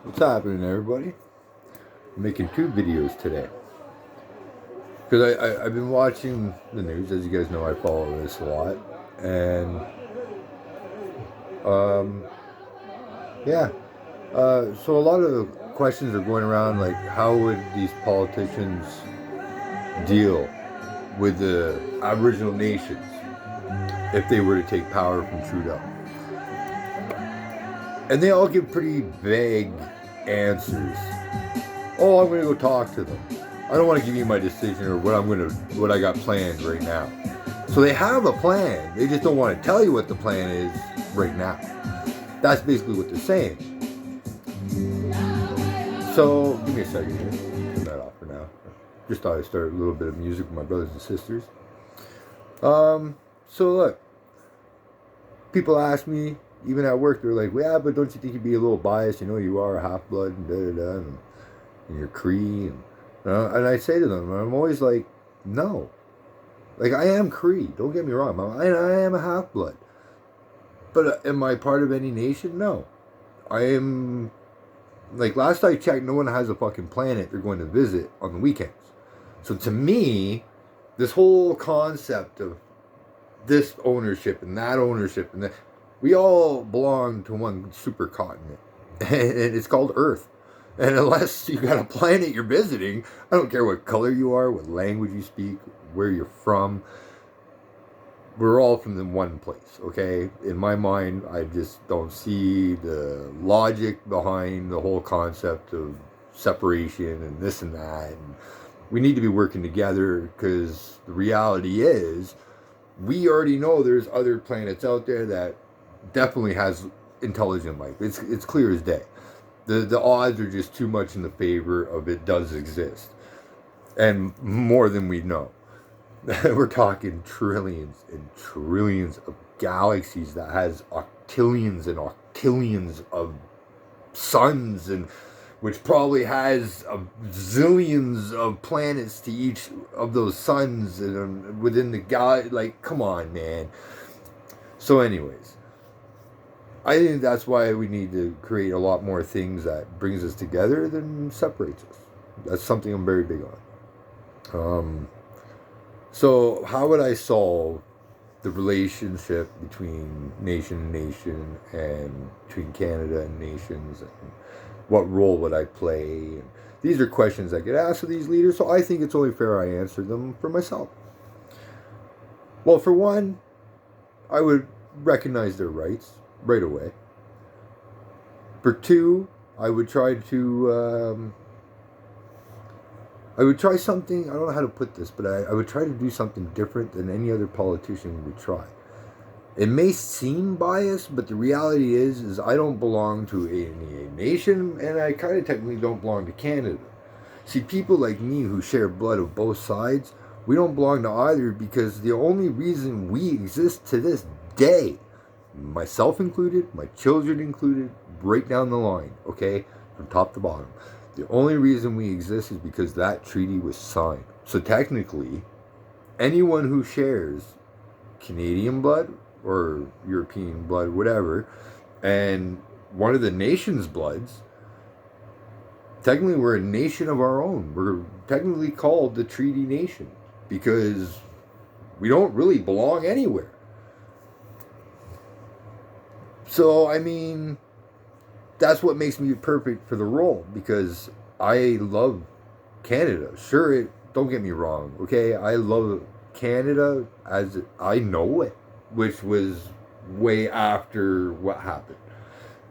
What's happening, everybody? I'm making two videos today because I've been watching the news. As you guys know, I follow this a lot, and um, yeah. So a lot of the questions are going around like, how would these politicians deal with the Aboriginal nations if they were to take power from Trudeau? And they all give pretty vague answers. Oh, I'm going to go talk to them. I don't want to give you my decision or what I got planned right now. So they have a plan. They just don't want to tell you what the plan is right now. That's basically what they're saying. So give me a second here. Turn that off for now. Just thought I'd start a little bit of music with my brothers and sisters. So look, people ask me, even at work, they're like, "Yeah, but don't you think you'd be a little biased? You know, you are a half blood and da da da, and you're Cree." And I say to them, I'm always like, no. Like, I am Cree, don't get me wrong. I am a half blood. But am I part of any nation? No. I am. Like, last I checked, no one has a fucking planet they're going to visit on the weekends. So to me, this whole concept of this ownership and that ownership and that, we all belong to one supercontinent, and it's called Earth. And unless you got a planet you're visiting, I don't care what color you are, what language you speak, where you're from, we're all from the one place, okay? In my mind, I just don't see the logic behind the whole concept of separation and this and that. And we need to be working together because the reality is, we already know there's other planets out there that definitely has intelligent life. It's clear as day. The odds are just too much in the favor of it does exist, and more than we know. We're talking trillions and trillions of galaxies that has octillions and octillions of suns, and which probably has zillions of planets to each of those suns, and within the galaxy. Like, come on, man. So, anyways, I think that's why we need to create a lot more things that brings us together than separates us. That's something I'm very big on. So how would I solve the relationship between nation and nation, and between Canada and nations, and what role would I play? And these are questions that get asked of these leaders, so I think it's only fair I answer them for myself. Well, for one, I would recognize their rights right away. For two, I would try something, I don't know how to put this, but I would try to do something different than any other politician would try. It may seem biased, but the reality is I don't belong to any nation, and I kind of technically don't belong to Canada. See, people like me who share blood of both sides, we don't belong to either, because the only reason we exist to this day, myself included, my children included, right down the line, okay, from top to bottom, the only reason we exist is because that treaty was signed. So technically, anyone who shares Canadian blood or European blood, whatever, and one of the nation's bloods, technically we're a nation of our own. We're technically called the Treaty Nation because we don't really belong anywhere. So, I mean, that's what makes me perfect for the role, because I love Canada. Sure, don't get me wrong, okay? I love Canada as I know it, which was way after what happened.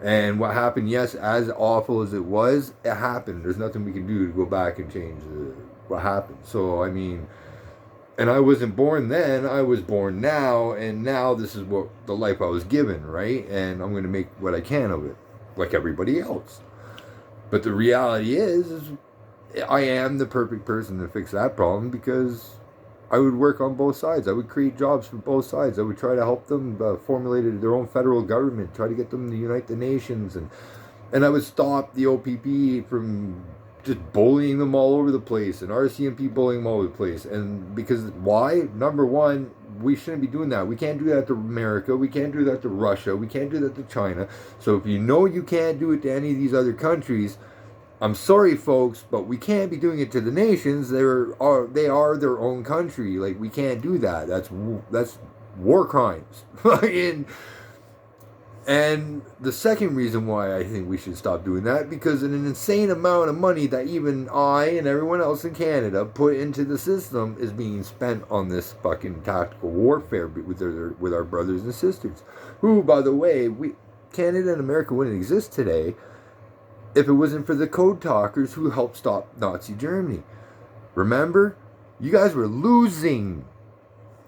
And what happened, yes, as awful as it was, it happened. There's nothing we can do to go back and change what happened. So, I mean, and I wasn't born then, I was born now, and now this is what the life I was given, right? And I'm going to make what I can of it, like everybody else. But the reality is I am the perfect person to fix that problem, because I would work on both sides. I would create jobs for both sides. I would try to help them formulate their own federal government, try to get them to unite the nations, and I would stop the OPP from just bullying them all over the place, and RCMP bullying them all over the place. And because why? Number one, we shouldn't be doing that. We can't do that to America. We can't do that to Russia. We can't do that to China. So if you know you can't do it to any of these other countries, I'm sorry, folks, but we can't be doing it to the nations. They are their own country. Like, we can't do that. That's war crimes. And the second reason why I think we should stop doing that, because an insane amount of money that even I and everyone else in Canada put into the system is being spent on this fucking tactical warfare with our brothers and sisters, who, by the way, Canada and America wouldn't exist today if it wasn't for the code talkers who helped stop Nazi Germany. Remember? You guys were losing.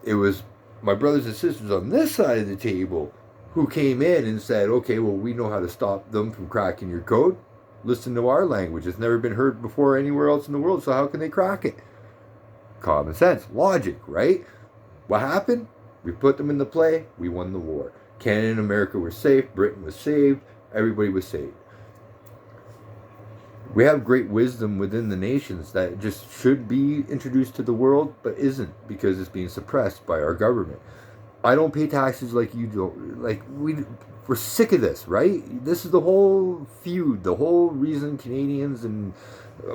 It was my brothers and sisters on this side of the table who came in and said, okay, well, we know how to stop them from cracking your code. Listen to our language. It's never been heard before anywhere else in the world, so how can they crack it? Common sense. Logic, right? What happened? We put them into play. We won the war. Canada and America were safe. Britain was saved. Everybody was saved. We have great wisdom within the nations that just should be introduced to the world, but isn't, because it's being suppressed by our government. I don't pay taxes like you do. Like, we're sick of this, right? This is the whole feud, the whole reason Canadians and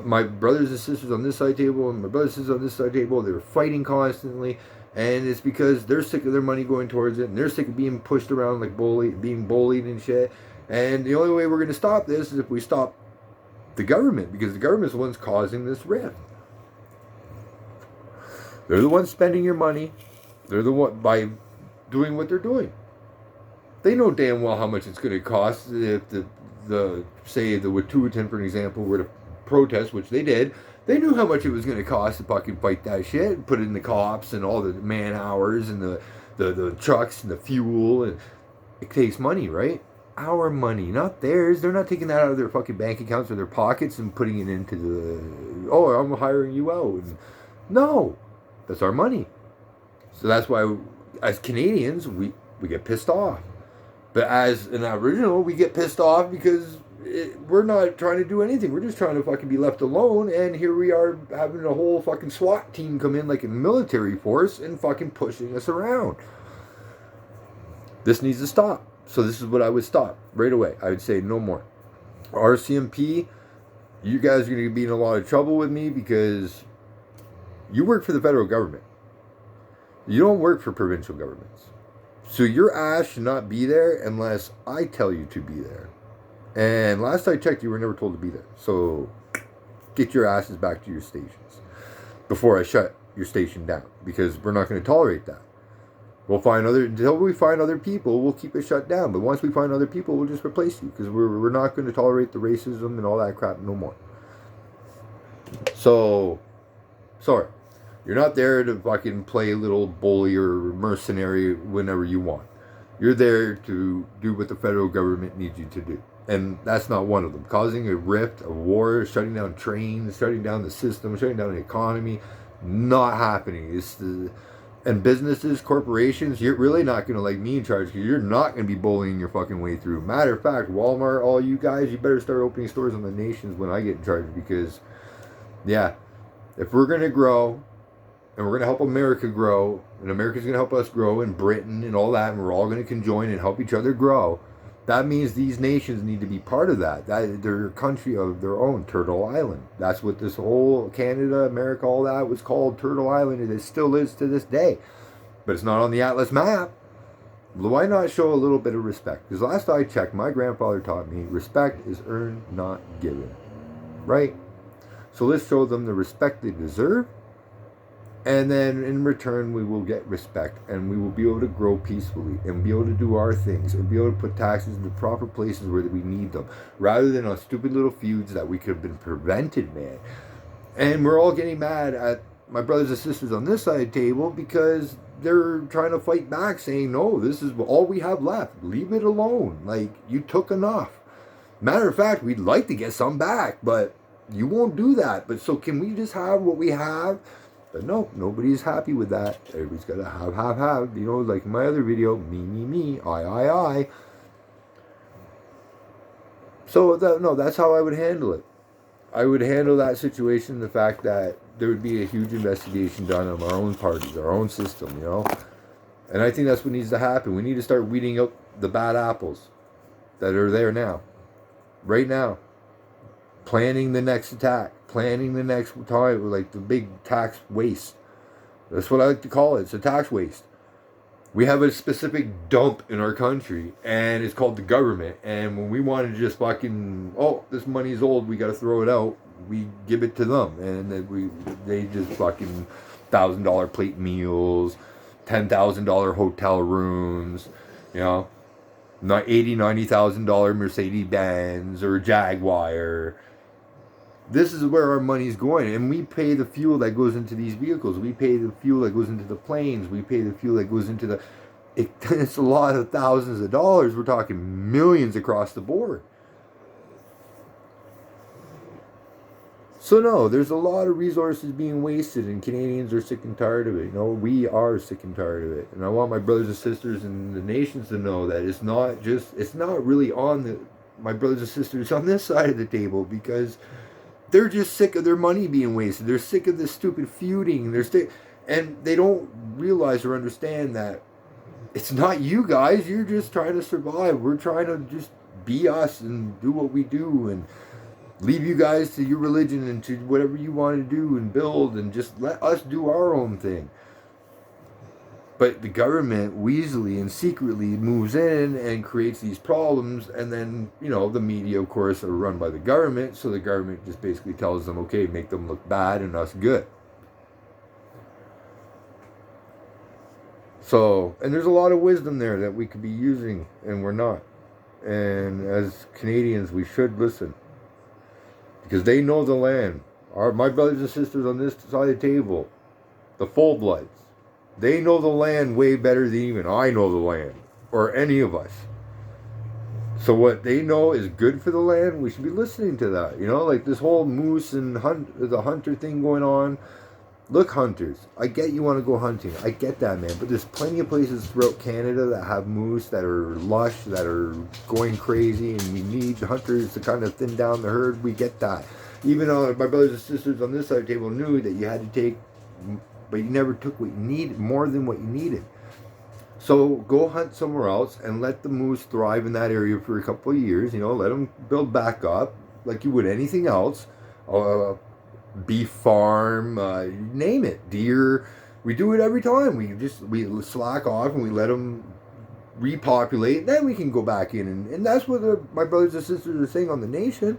my brothers and sisters on this side table and my brothers and sisters on this side table, they're fighting constantly, and it's because they're sick of their money going towards it, and they're sick of being pushed around like being bullied and shit. And the only way we're going to stop this is if we stop the government, because the government's the ones causing this rift. They're the ones spending your money. They're the one by doing what they're doing. They know damn well how much it's going to cost if the Wet'suwet'en, for an example, were to protest, which they did. They knew how much it was going to cost to fucking fight that shit, and put in the cops and all the man hours and the trucks and the fuel, and it takes money, right? Our money, not theirs. They're not taking that out of their fucking bank accounts or their pockets and putting it into I'm hiring you out. And no, that's our money. So that's why, as Canadians, we get pissed off. But as an Aboriginal, we get pissed off because we're not trying to do anything. We're just trying to fucking be left alone. And here we are having a whole fucking SWAT team come in like a military force and fucking pushing us around. This needs to stop. So this is what I would stop right away. I would say no more. RCMP, you guys are going to be in a lot of trouble with me because you work for the federal government. You don't work for provincial governments. So your ass should not be there unless I tell you to be there. And last I checked, you were never told to be there. So get your asses back to your stations before I shut your station down, because we're not going to tolerate that. Until we find other people, we'll keep it shut down. But once we find other people, we'll just replace you, because we're not going to tolerate the racism and all that crap no more. So, sorry. You're not there to fucking play a little bully or mercenary whenever you want. You're there to do what the federal government needs you to do. And that's not one of them. Causing a rift, a war, shutting down trains, shutting down the system, shutting down the economy. Not happening. And businesses, corporations, you're really not going to like me in charge, because you're not going to be bullying your fucking way through. Matter of fact, Walmart, all you guys, you better start opening stores on the nations when I get in charge, because, yeah, if we're going to grow, and we're going to help America grow, and America's going to help us grow, and Britain and all that, and we're all going to conjoin and help each other grow, that means these nations need to be part of that. They're a country of their own, Turtle Island. That's what this whole Canada, America, all that was called, Turtle Island, and it still is to this day. But it's not on the Atlas map. Why not show a little bit of respect? Because last I checked, my grandfather taught me, respect is earned, not given. Right? So let's show them the respect they deserve. And then in return, we will get respect, and we will be able to grow peacefully and be able to do our things and be able to put taxes in the proper places where we need them, rather than on stupid little feuds that we could have been prevented, man. And we're all getting mad at my brothers and sisters on this side of the table because they're trying to fight back, saying, no, this is all we have left. Leave it alone. Like, you took enough. Matter of fact, we'd like to get some back, but you won't do that. But so can we just have what we have? But no, nobody's happy with that. Everybody's got to have. You know, like my other video, me, I. So, that's how I would handle it. I would handle that situation the fact that there would be a huge investigation done on our own parties, our own system, you know? And I think that's what needs to happen. We need to start weeding out the bad apples that are there now, right now. Planning the next attack, planning the next time, like the big tax waste. That's what I like to call it. It's a tax waste. We have a specific dump in our country, and it's called the government. And when we want to just fucking, oh, this money's old, we got to throw it out, we give it to them, and then they just fucking $1,000 plate meals, $10,000 hotel rooms, you know, not $90,000 Mercedes Benz or Jaguar. This is where our money's going, and we pay the fuel that goes into these vehicles. We pay the fuel that goes into the planes. We pay the fuel that goes into the. It's a lot of thousands of dollars. We're talking millions across the board. So no, there's a lot of resources being wasted, and Canadians are sick and tired of it. You know, we are sick and tired of it, and I want my brothers and sisters in the nations to know that it's not really on my brothers and sisters on this side of the table, because they're just sick of their money being wasted. They're sick of this stupid feuding. And they don't realize or understand that it's not you guys. You're just trying to survive. We're trying to just be us and do what we do and leave you guys to your religion and to whatever you want to do and build, and just let us do our own thing. But the government weaselly and secretly moves in and creates these problems, and then, you know, the media, of course, are run by the government, so the government just basically tells them, okay, make them look bad and us good. So, and there's a lot of wisdom there that we could be using, and we're not. And as Canadians, we should listen, because they know the land. My brothers and sisters on this side of the table, the full bloods, they know the land way better than even I know the land, or any of us. So what they know is good for the land, we should be listening to that. You know, like this whole moose and the hunter thing going on. Look, hunters, I get you want to go hunting. I get that, man. But there's plenty of places throughout Canada that have moose, that are lush, that are going crazy, and we need hunters to kind of thin down the herd. We get that. Even though my brothers and sisters on this side of the table knew that you had to take, but you never took what you needed, more than what you needed. So go hunt somewhere else and let the moose thrive in that area for a couple of years. You know, let them build back up like you would anything else. Beef farm, name it, deer. We do it every time. We slack off and we let them repopulate. Then we can go back in, and that's what my brothers and sisters are saying on the nation.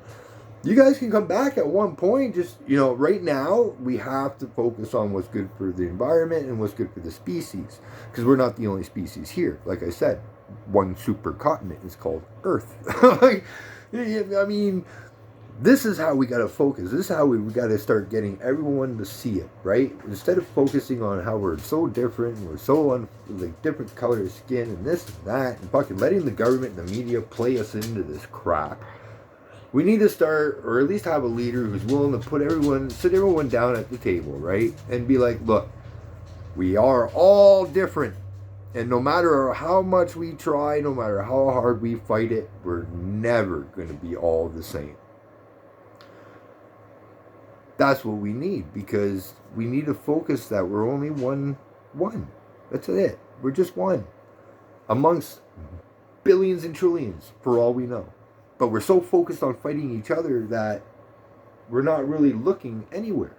You guys can come back at one point. Just, you know, right now we have to focus on what's good for the environment and what's good for the species, because we're not the only species here. Like I said, one supercontinent is called Earth. I mean, this is how we got to focus. This is how we got to start getting everyone to see it, right? Instead of focusing on how we're so different, and we're so like different color of skin and this and that, and fucking letting the government and the media play us into this crap. We need to start, or at least have a leader who's willing to sit everyone down at the table, right? And be like, look, we are all different. And no matter how much we try, no matter how hard we fight it, we're never going to be all the same. That's what we need, because we need to focus that we're only one. That's it. We're just one amongst billions and trillions, for all we know. But we're so focused on fighting each other that we're not really looking anywhere.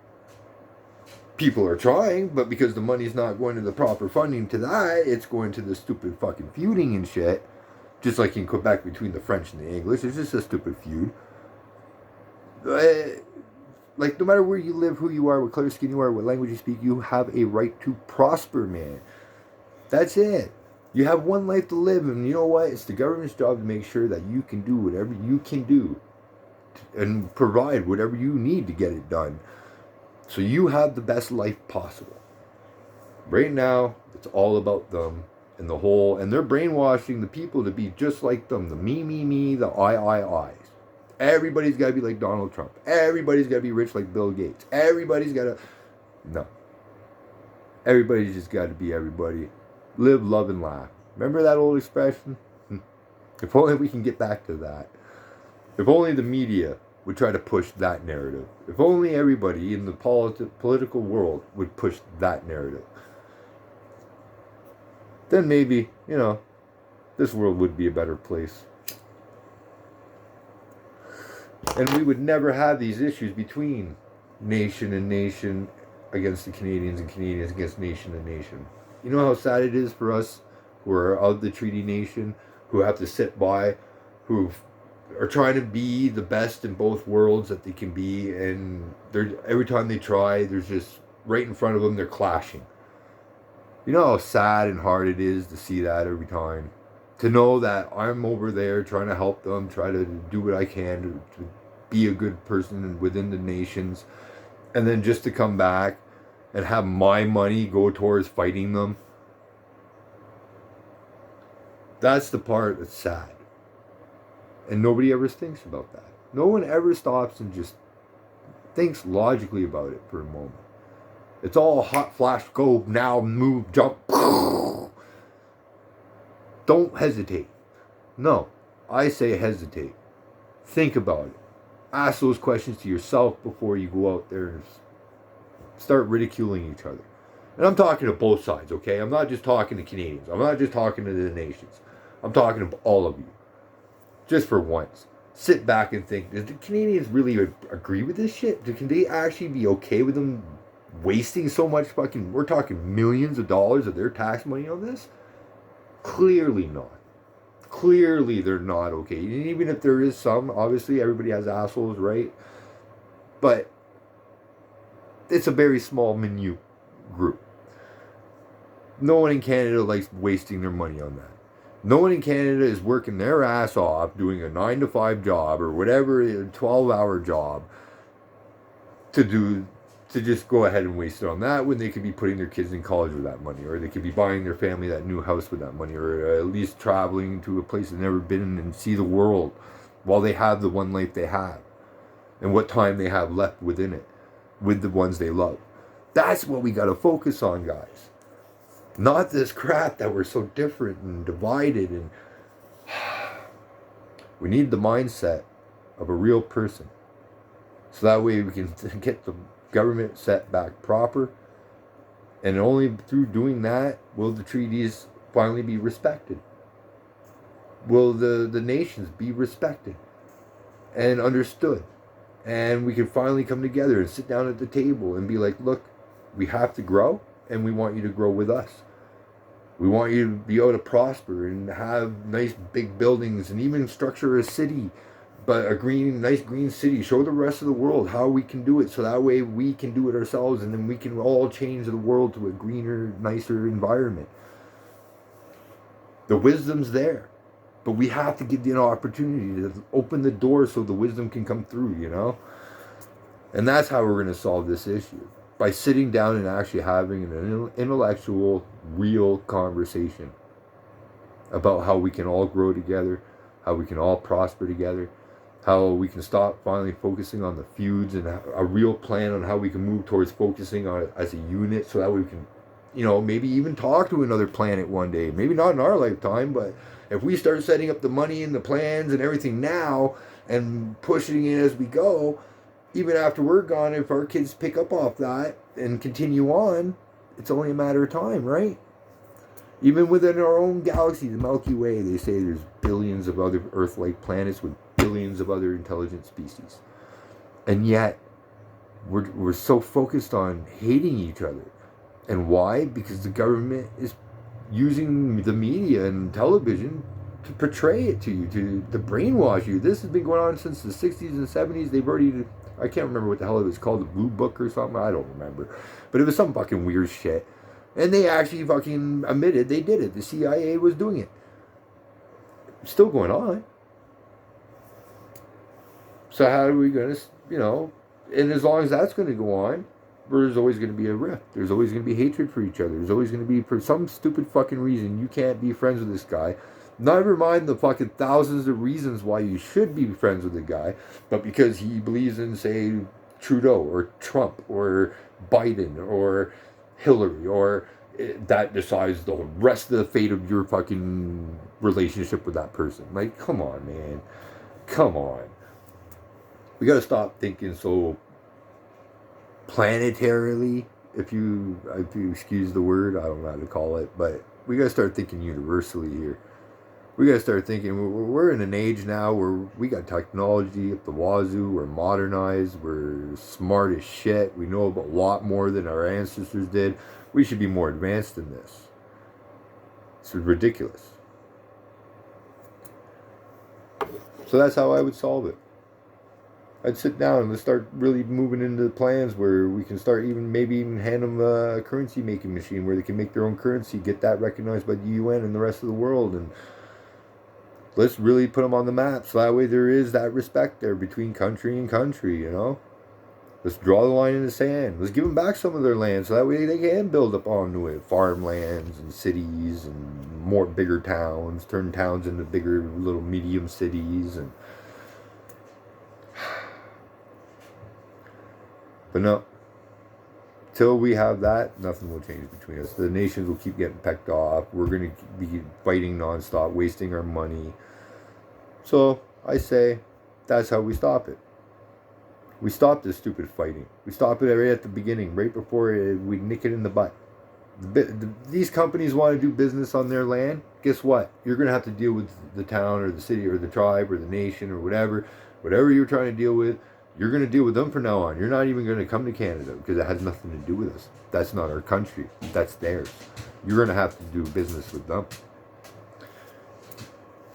People are trying, but because the money's not going to the proper funding to that, it's going to the stupid fucking feuding and shit. Just like in Quebec between the French and the English. It's just a stupid feud. Like, no matter where you live, who you are, what color skin you are, what language you speak, you have a right to prosper, man. That's it. You have one life to live, and you know what? It's the government's job to make sure that you can do whatever you can do and provide whatever you need to get it done, so you have the best life possible. Right now, it's all about them and and they're brainwashing the people to be just like them. The me, the I. Everybody's got to be like Donald Trump. Everybody's got to be rich like Bill Gates. Everybody's got to... No. Everybody's just got to be everybody. Live, love, and laugh. Remember that old expression? If only we can get back to that. If only the media would try to push that narrative. If only everybody in the political world would push that narrative, then maybe, this world would be a better place. And we would never have these issues between nation and nation against the Canadians and Canadians against nation and nation. You know how sad it is for us who are of the treaty nation, who have to sit by, who are trying to be the best in both worlds that they can be, and every time they try, there's just right in front of them, they're clashing. You know how sad and hard it is to see that every time. To know that I'm over there trying to help them, try to do what I can to be a good person within the nations, and then just to come back and have my money go towards fighting them. That's the part that's sad. And nobody ever thinks about that. No one ever stops and just thinks logically about it for a moment. It's all hot flash, go, now, move, jump. Don't hesitate. No, I say hesitate. Think about it. Ask those questions to yourself before you go out there and start ridiculing each other. And I'm talking to both sides, okay? I'm not just talking to Canadians. I'm not just talking to the nations. I'm talking to all of you. Just for once. Sit back and think, do the Canadians really agree with this shit? Can they actually be okay with them wasting so much fucking... We're talking millions of dollars of their tax money on this? Clearly not. Clearly they're not okay. And even if there is some, obviously everybody has assholes, right? But it's a very small, minute group. No one in Canada likes wasting their money on that. No one in Canada is working their ass off, doing a 9-to-5 job or whatever, a 12-hour job to just go ahead and waste it on that when they could be putting their kids in college with that money, or they could be buying their family that new house with that money, or at least traveling to a place they've never been and see the world while they have the one life they have and what time they have left within it with the ones they love. That's what we got to focus on, guys. Not this crap that we're so different and divided. And we need the mindset of a real person. So that way we can get the government set back proper. And only through doing that will the treaties finally be respected. Will the nations be respected and understood. And we can finally come together and sit down at the table and be like, look, we have to grow. And we want you to grow with us. We want you to be able to prosper and have nice big buildings and even structure a city, but nice green city. Show the rest of the world how we can do it, so that way we can do it ourselves, and then we can all change the world to a greener, nicer environment. The wisdom's there, but we have to give the opportunity to open the door so the wisdom can come through, And that's how we're going to solve this issue. By sitting down and actually having an intellectual, real conversation about how we can all grow together, how we can all prosper together, how we can stop finally focusing on the feuds, and a real plan on how we can move towards focusing on it as a unit, so that we can, maybe even talk to another planet one day. Maybe not in our lifetime, but if we start setting up the money and the plans and everything now and pushing it as we go, even after we're gone, if our kids pick up off that and continue on, it's only a matter of time, right? Even within our own galaxy, the Milky Way, they say there's billions of other Earth-like planets with billions of other intelligent species. And yet, we're so focused on hating each other. And why? Because the government is using the media and television to portray it to you, to brainwash you. This has been going on since the 60s and 70s. They've already... I can't remember what the hell it was called, the Blue Book or something. I don't remember. But it was some fucking weird shit. And they actually fucking admitted they did it. The CIA was doing it. It's still going on. So how are we going to, and as long as that's going to go on, there's always going to be a rift. There's always going to be hatred for each other. There's always going to be, for some stupid fucking reason, you can't be friends with this guy. Never mind the fucking thousands of reasons why you should be friends with the guy, but because he believes in, say, Trudeau or Trump or Biden or Hillary, or that decides the rest of the fate of your fucking relationship with that person. Like, come on, man. Come on. We got to stop thinking so planetarily, if you excuse the word, I don't know how to call it, but we got to start thinking universally here. We got to start thinking we're in an age now where we got technology up the wazoo, we're modernized, we're smart as shit, we know about a lot more than our ancestors did. We should be more advanced in this. It's ridiculous. So that's how I would solve it. I'd sit down and let's start really moving into plans where we can start maybe even hand them a currency making machine where they can make their own currency, get that recognized by the UN and the rest of the world, and let's really put them on the map so that way there is that respect there between country and country, you know? Let's draw the line in the sand. Let's give them back some of their land so that way they can build up onto it. Farmlands and cities and more bigger towns, turn towns into bigger little medium cities and but no, till we have that, nothing will change between us. The nations will keep getting pecked off. We're going to be fighting nonstop, wasting our money. So I say that's how we stop it. We stop this stupid fighting. We stop it right at the beginning, right before we nick it in the butt. These companies want to do business on their land. Guess what? You're going to have to deal with the town or the city or the tribe or the nation or whatever you're trying to deal with. You're going to deal with them from now on. You're not even going to come to Canada because it has nothing to do with us. That's not our country. That's theirs. You're going to have to do business with them.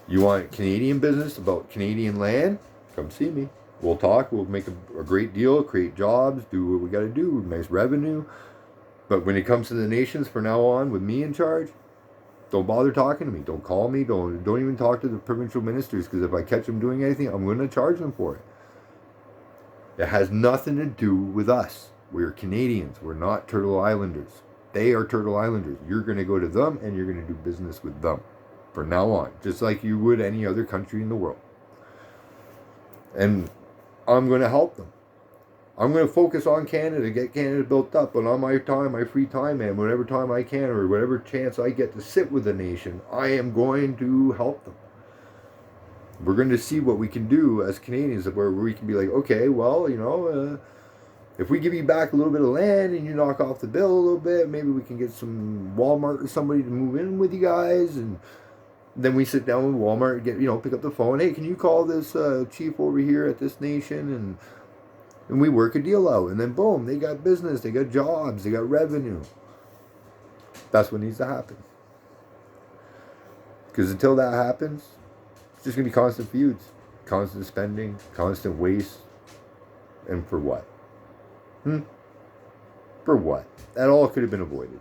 You want Canadian business about Canadian land? Come see me. We'll talk. We'll make a great deal, create jobs, do what we got to do, nice revenue. But when it comes to the nations from now on with me in charge, don't bother talking to me. Don't call me. Don't even talk to the provincial ministers because if I catch them doing anything, I'm going to charge them for it. It has nothing to do with us. We're Canadians. We're not Turtle Islanders. They are Turtle Islanders. You're going to go to them and you're going to do business with them from now on, just like you would any other country in the world. And I'm going to help them. I'm going to focus on Canada, get Canada built up, but on my time, my free time, and whatever time I can or whatever chance I get to sit with the nation, I am going to help them. We're going to see what we can do as Canadians where we can be like, okay, well, if we give you back a little bit of land and you knock off the bill a little bit, maybe we can get some Walmart or somebody to move in with you guys. And then we sit down with Walmart and pick up the phone. Hey, can you call this chief over here at this nation? And we work a deal out. And then boom, they got business, they got jobs, they got revenue. That's what needs to happen. Because until that happens, it's just going to be constant feuds, constant spending, constant waste. And for what? For what? That all could have been avoided.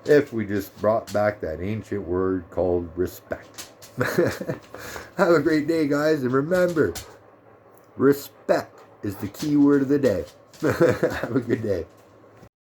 If we just brought back that ancient word called respect. Have a great day, guys. And remember, respect is the key word of the day. Have a good day.